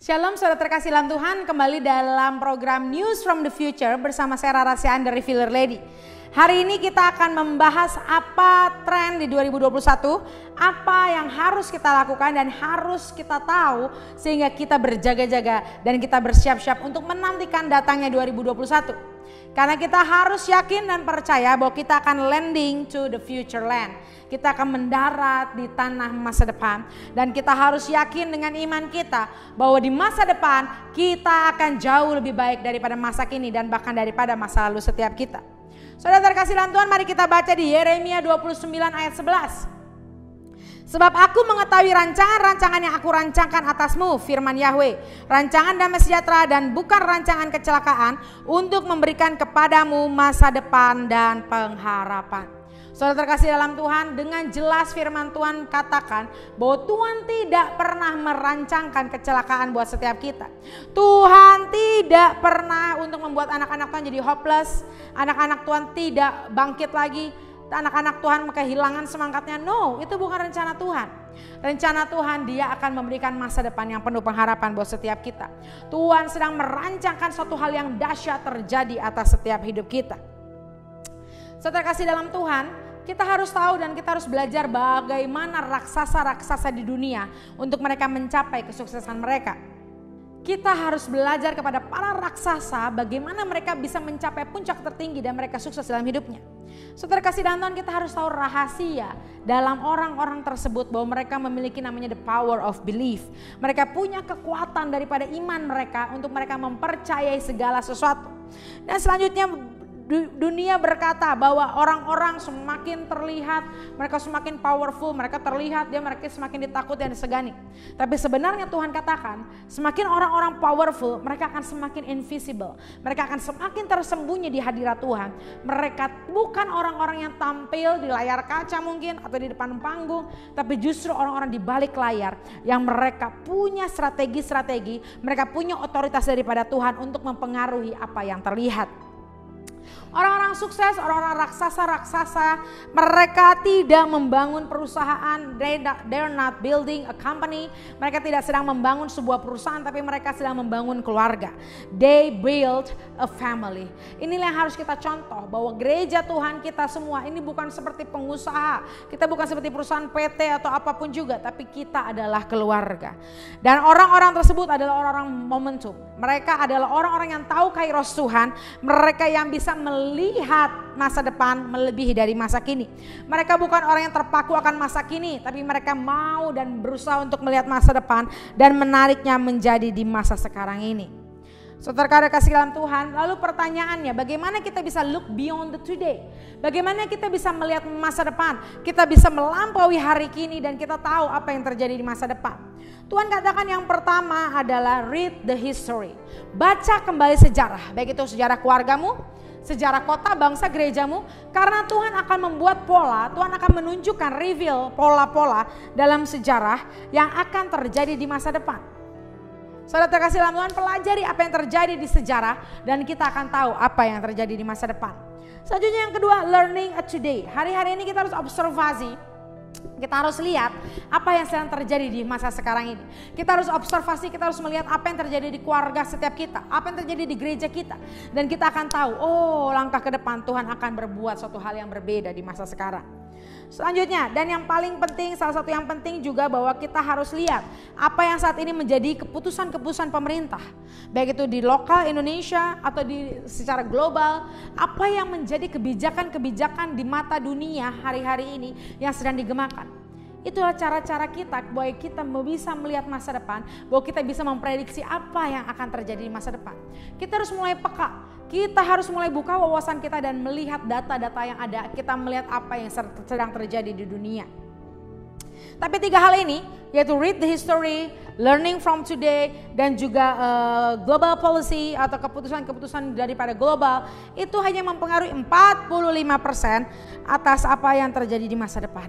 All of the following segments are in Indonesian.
Shalom saudara terkasih dalam Tuhan, kembali dalam program News from the Future bersama saya Rara Sian dari Filler Lady. Hari ini kita akan membahas apa tren di 2021, apa yang harus kita lakukan dan harus kita tahu sehingga kita berjaga-jaga dan kita bersiap-siap untuk menantikan datangnya 2021. Karena kita harus yakin dan percaya bahwa kita akan landing to the future land. Kita akan mendarat di tanah masa depan. Dan kita harus yakin dengan iman kita bahwa di masa depan kita akan jauh lebih baik daripada masa kini dan bahkan daripada masa lalu setiap kita. Saudara terkasih dalam Tuhan, mari kita baca di Yeremia 29 ayat 11. Sebab aku mengetahui rancangan-rancangan yang aku rancangkan atasmu, firman Yahweh, rancangan damai sejahtera dan bukan rancangan kecelakaan, untuk memberikan kepadamu masa depan dan pengharapan. Saudara terkasih dalam Tuhan, dengan jelas firman Tuhan katakan bahwa Tuhan tidak pernah merancangkan kecelakaan buat setiap kita. Tuhan tidak pernah untuk membuat anak-anak Tuhan jadi hopeless, anak-anak Tuhan tidak bangkit lagi, anak-anak Tuhan kehilangan semangatnya. No, itu bukan rencana Tuhan. Rencana Tuhan, Dia akan memberikan masa depan yang penuh pengharapan buat setiap kita. Tuhan sedang merancangkan suatu hal yang dahsyat terjadi atas setiap hidup kita. Saudara kasih dalam Tuhan, kita harus tahu dan kita harus belajar bagaimana raksasa-raksasa di dunia untuk mereka mencapai kesuksesan mereka. Kita harus belajar kepada para raksasa bagaimana mereka bisa mencapai puncak tertinggi dan mereka sukses dalam hidupnya. Saudara kasih dalam Tuhan, kita harus tahu rahasia dalam orang-orang tersebut bahwa mereka memiliki namanya the power of belief. Mereka punya kekuatan daripada iman mereka untuk mereka mempercayai segala sesuatu. Dan selanjutnya dunia berkata bahwa orang-orang semakin terlihat, mereka semakin powerful, mereka terlihat, mereka semakin ditakuti dan disegani. Tapi sebenarnya Tuhan katakan, semakin orang-orang powerful, mereka akan semakin invisible. Mereka akan semakin tersembunyi di hadirat Tuhan. Mereka bukan orang-orang yang tampil di layar kaca mungkin atau di depan panggung, tapi justru orang-orang di balik layar yang mereka punya strategi-strategi, mereka punya otoritas daripada Tuhan untuk mempengaruhi apa yang terlihat. Orang-orang sukses, orang-orang raksasa-raksasa, mereka tidak membangun perusahaan, they're not building a company. Mereka tidak sedang membangun sebuah perusahaan, tapi mereka sedang membangun keluarga. They build a family. Inilah yang harus kita contoh, bahwa gereja Tuhan kita semua ini bukan seperti pengusaha. Kita bukan seperti perusahaan PT atau apapun juga, tapi kita adalah keluarga. Dan orang-orang tersebut adalah orang-orang momentum. Mereka adalah orang-orang yang tahu kairos Tuhan, mereka yang bisa melihat masa depan melebihi dari masa kini. Mereka bukan orang yang terpaku akan masa kini, tapi mereka mau dan berusaha untuk melihat masa depan dan menariknya menjadi di masa sekarang ini. Saudara kasih dalam Tuhan, lalu pertanyaannya, bagaimana kita bisa look beyond the today? Bagaimana kita bisa melihat masa depan? Kita bisa melampaui hari kini dan kita tahu apa yang terjadi di masa depan. Tuhan katakan yang pertama adalah read the history. Baca kembali sejarah, baik itu sejarah keluargamu, sejarah kota, bangsa, gerejamu. Karena Tuhan akan membuat pola, Tuhan akan menunjukkan reveal pola-pola dalam sejarah yang akan terjadi di masa depan. Saudara terkasih dalam Tuhan, pelajari apa yang terjadi di sejarah dan kita akan tahu apa yang terjadi di masa depan. Selanjutnya yang kedua, learning today. Hari-hari ini kita harus observasi. Kita harus lihat apa yang sedang terjadi di masa sekarang ini. Kita harus observasi, kita harus melihat apa yang terjadi di keluarga setiap kita, apa yang terjadi di gereja kita. Dan kita akan tahu, oh langkah ke depan Tuhan akan berbuat suatu hal yang berbeda di masa sekarang. Selanjutnya, dan yang paling penting, salah satu yang penting juga bahwa kita harus lihat apa yang saat ini menjadi keputusan-keputusan pemerintah. Baik itu di lokal Indonesia atau secara global, apa yang menjadi kebijakan-kebijakan di mata dunia hari-hari ini yang sedang digemakan. Itulah cara-cara kita bahwa kita bisa melihat masa depan, bahwa kita bisa memprediksi apa yang akan terjadi di masa depan. Kita harus mulai peka, kita harus mulai buka wawasan kita dan melihat data-data yang ada, kita melihat apa yang sedang terjadi di dunia. Tapi tiga hal ini, yaitu read the history, learning from today, dan juga global policy atau keputusan-keputusan daripada global, itu hanya mempengaruhi 45% atas apa yang terjadi di masa depan.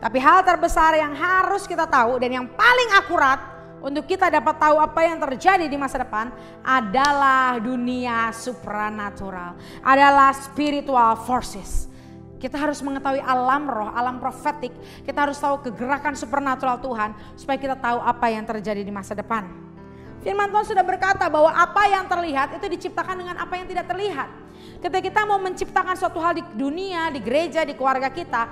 Tapi hal terbesar yang harus kita tahu dan yang paling akurat untuk kita dapat tahu apa yang terjadi di masa depan adalah dunia supranatural, adalah spiritual forces. Kita harus mengetahui alam roh, alam profetik. Kita harus tahu kegerakan supernatural Tuhan supaya kita tahu apa yang terjadi di masa depan. Firman Tuhan sudah berkata bahwa apa yang terlihat itu diciptakan dengan apa yang tidak terlihat. Ketika kita mau menciptakan suatu hal di dunia, di gereja, di keluarga kita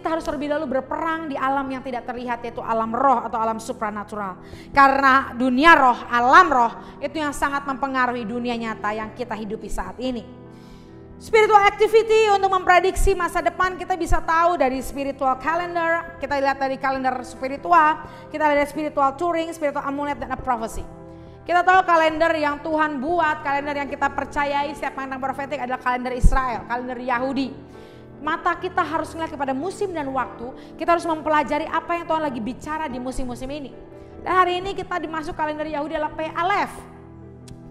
harus terlebih dahulu berperang di alam yang tidak terlihat, yaitu alam roh atau alam supranatural. Karena dunia roh, alam roh itu yang sangat mempengaruhi dunia nyata yang kita hidupi saat ini. Spiritual activity untuk memprediksi masa depan kita bisa tahu dari spiritual calendar, kita lihat dari kalender spiritual, kita lihat dari spiritual touring, spiritual amulet dan prophecy. Kita tahu kalender yang Tuhan buat, kalender yang kita percayai setiap pandang profetik adalah kalender Israel, kalender Yahudi. Mata kita harus melihat kepada musim dan waktu, kita harus mempelajari apa yang Tuhan lagi bicara di musim-musim ini. Dan hari ini kita dimasuk kalender Yahudi adalah P-Alef.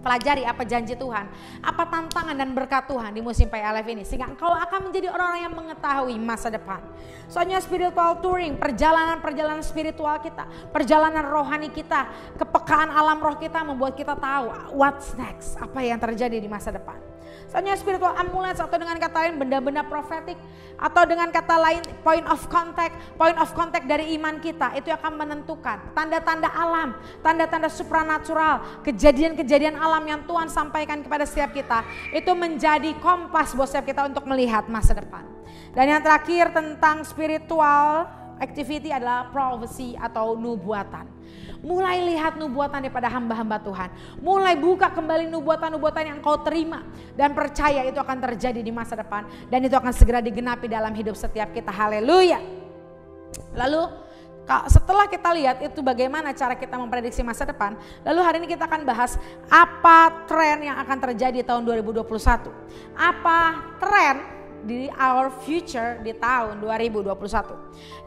Pelajari apa janji Tuhan, apa tantangan dan berkat Tuhan di musim P-Alef ini. Sehingga engkau akan menjadi orang-orang yang mengetahui masa depan. Soalnya spiritual touring, perjalanan spiritual kita, perjalanan rohani kita, kepekaan alam roh kita membuat kita tahu what's next, apa yang terjadi di masa depan. Soalnya spiritual amulet atau dengan kata lain benda-benda profetik atau dengan kata lain point of contact dari iman kita itu akan menentukan tanda-tanda alam, tanda-tanda supranatural, kejadian-kejadian alam yang Tuhan sampaikan kepada setiap kita itu menjadi kompas buat setiap kita untuk melihat masa depan. Dan yang terakhir tentang spiritual activity adalah prophecy atau nubuatan. Mulai lihat nubuatan daripada hamba-hamba Tuhan. Mulai buka kembali nubuatan-nubuatan yang kau terima. Dan percaya itu akan terjadi di masa depan. Dan itu akan segera digenapi dalam hidup setiap kita. Haleluya. Lalu setelah kita lihat itu bagaimana cara kita memprediksi masa depan. Lalu hari ini kita akan bahas apa tren yang akan terjadi tahun 2021. Apa tren di our future di tahun 2021.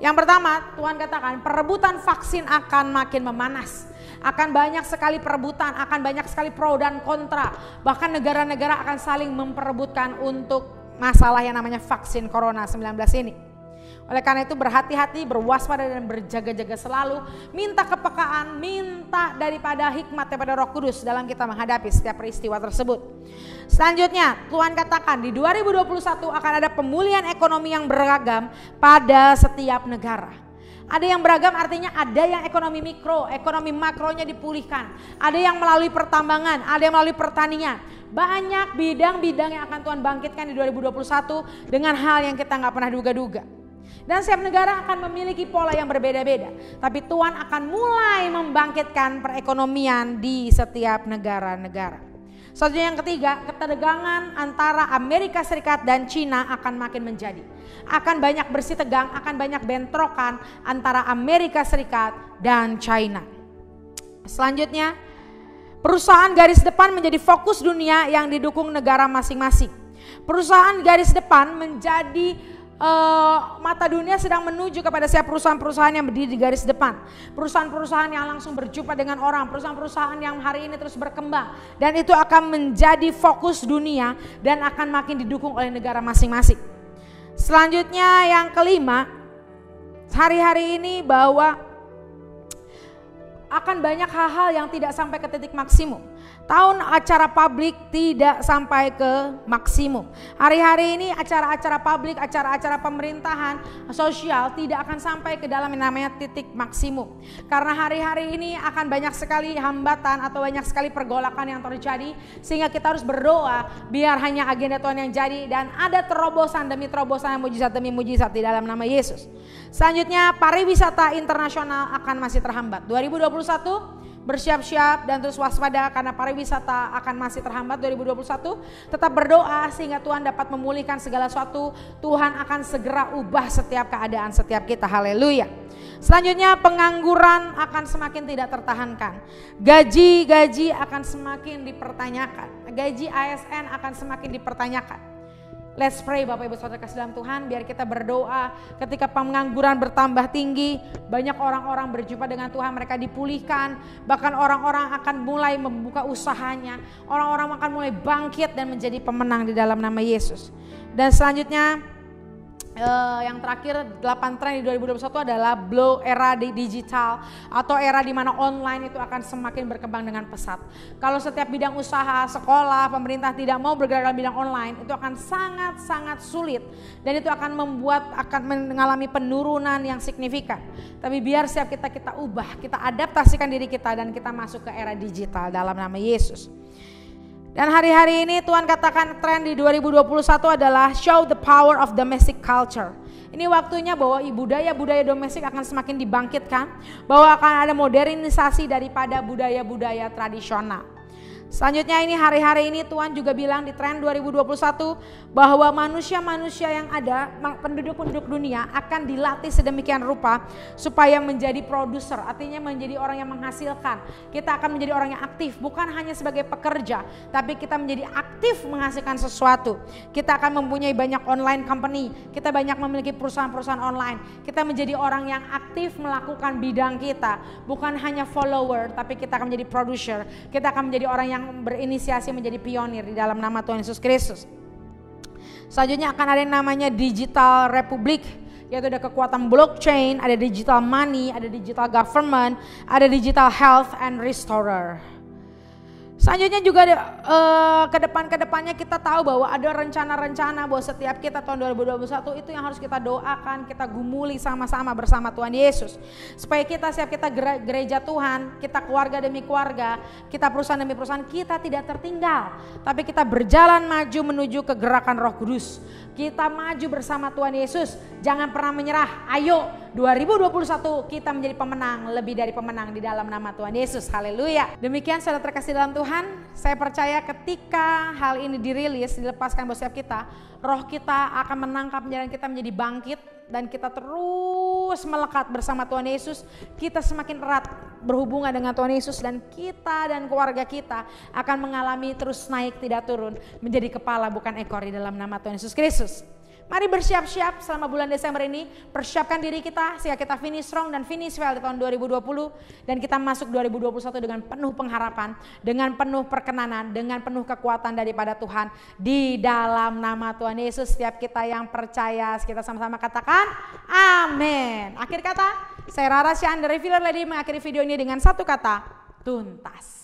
Yang pertama, Tuhan katakan perebutan vaksin akan makin memanas. Akan banyak sekali perebutan, akan banyak sekali pro dan kontra. Bahkan negara-negara akan saling memperebutkan untuk masalah yang namanya vaksin Corona 19 ini. Oleh karena itu berhati-hati, berwaspada dan berjaga-jaga selalu. Minta kepekaan, minta daripada hikmat daripada Roh Kudus dalam kita menghadapi setiap peristiwa tersebut. Selanjutnya Tuhan katakan di 2021 akan ada pemulihan ekonomi yang beragam pada setiap negara. Ada yang beragam artinya ada yang ekonomi mikro, ekonomi makronya dipulihkan. Ada yang melalui pertambangan, ada yang melalui pertanian. Banyak bidang-bidang yang akan Tuhan bangkitkan di 2021 dengan hal yang kita gak pernah duga-duga. Dan setiap negara akan memiliki pola yang berbeda-beda. Tapi Tuhan akan mulai membangkitkan perekonomian di setiap negara-negara. Selanjutnya yang ketiga, ketegangan antara Amerika Serikat dan Cina akan makin menjadi. Akan banyak bersih tegang, akan banyak bentrokan antara Amerika Serikat dan China. Selanjutnya, perusahaan garis depan menjadi fokus dunia yang didukung negara masing-masing. Perusahaan garis depan menjadi mata dunia sedang menuju kepada setiap perusahaan-perusahaan yang berdiri di garis depan. Perusahaan-perusahaan yang langsung berjumpa dengan orang, perusahaan-perusahaan yang hari ini terus berkembang. Dan itu akan menjadi fokus dunia dan akan makin didukung oleh negara masing-masing. Selanjutnya yang kelima, hari-hari ini bahwa akan banyak hal-hal yang tidak sampai ke titik maksimum. Tahun acara publik tidak sampai ke maksimum. Hari-hari ini acara-acara publik, acara-acara pemerintahan, sosial tidak akan sampai ke dalam yang namanya titik maksimum. Karena hari-hari ini akan banyak sekali hambatan atau banyak sekali pergolakan yang terjadi. Sehingga kita harus berdoa biar hanya agenda Tuhan yang jadi. Dan ada terobosan demi terobosan, mujizat demi mujizat di dalam nama Yesus. Selanjutnya pariwisata internasional akan masih terhambat. 2021 bersiap-siap dan terus waspada karena pariwisata akan masih terhambat 2021. Tetap berdoa sehingga Tuhan dapat memulihkan segala sesuatu. Tuhan akan segera ubah setiap keadaan setiap kita. Haleluya. Selanjutnya pengangguran akan semakin tidak tertahankan. Gaji akan semakin dipertanyakan. Gaji ASN akan semakin dipertanyakan. Let's pray Bapak Ibu Saudara kasih dalam Tuhan, biar kita berdoa ketika pengangguran bertambah tinggi, banyak orang-orang berjumpa dengan Tuhan, mereka dipulihkan, bahkan orang-orang akan mulai membuka usahanya, orang-orang akan mulai bangkit dan menjadi pemenang di dalam nama Yesus. Dan selanjutnya yang terakhir 8 tren di 2021 adalah era digital atau era di mana online itu akan semakin berkembang dengan pesat. Kalau setiap bidang usaha, sekolah, pemerintah tidak mau bergerak dalam bidang online, itu akan sangat-sangat sulit dan itu akan mengalami penurunan yang signifikan. Tapi biar siap kita ubah, kita adaptasikan diri kita dan kita masuk ke era digital dalam nama Yesus. Dan hari-hari ini Tuhan katakan tren di 2021 adalah show the power of domestic culture. Ini waktunya bahwa budaya-budaya domestik akan semakin dibangkitkan, bahwa akan ada modernisasi daripada budaya-budaya tradisional. Selanjutnya ini hari-hari ini Tuhan juga bilang di tren 2021 bahwa manusia-manusia yang ada, penduduk-penduduk dunia akan dilatih sedemikian rupa supaya menjadi produser, artinya menjadi orang yang menghasilkan. Kita akan menjadi orang yang aktif, bukan hanya sebagai pekerja, tapi kita menjadi aktif menghasilkan sesuatu. Kita akan mempunyai banyak online company, kita banyak memiliki perusahaan-perusahaan online. Kita menjadi orang yang aktif melakukan bidang kita, bukan hanya follower, tapi kita akan menjadi producer. Kita akan menjadi orang yang berinisiasi menjadi pionir di dalam nama Tuhan Yesus Kristus. Selanjutnya akan ada yang namanya digital republic, yaitu ada kekuatan blockchain, ada digital money, ada digital government, ada digital health and restorer. Selanjutnya juga ke depannya kita tahu bahwa ada rencana-rencana bahwa setiap kita tahun 2021 itu yang harus kita doakan, kita gumuli sama-sama bersama Tuhan Yesus. Supaya setiap kita gereja Tuhan, kita keluarga demi keluarga, kita perusahaan demi perusahaan, kita tidak tertinggal. Tapi kita berjalan maju menuju ke gerakan Roh Kudus. Kita maju bersama Tuhan Yesus, jangan pernah menyerah. Ayo 2021 kita menjadi pemenang, lebih dari pemenang di dalam nama Tuhan Yesus. Haleluya. Demikian saudara terkasih dalam Tuhan, saya percaya ketika hal ini dirilis, dilepaskan buat setiap kita, roh kita akan menangkap jalan kita menjadi bangkit dan kita terus melekat bersama Tuhan Yesus. Kita semakin erat berhubungan dengan Tuhan Yesus dan kita dan keluarga kita akan mengalami terus naik tidak turun, menjadi kepala bukan ekor di dalam nama Tuhan Yesus Kristus. Mari bersiap-siap selama bulan Desember ini, persiapkan diri kita sehingga kita finish strong dan finish well di tahun 2020 dan kita masuk 2021 dengan penuh pengharapan, dengan penuh perkenanan, dengan penuh kekuatan daripada Tuhan di dalam nama Tuhan Yesus. Setiap kita yang percaya, kita sama-sama katakan amin. Akhir kata, saya Rara Syah dari Revealer Lady mengakhiri video ini dengan satu kata, tuntas.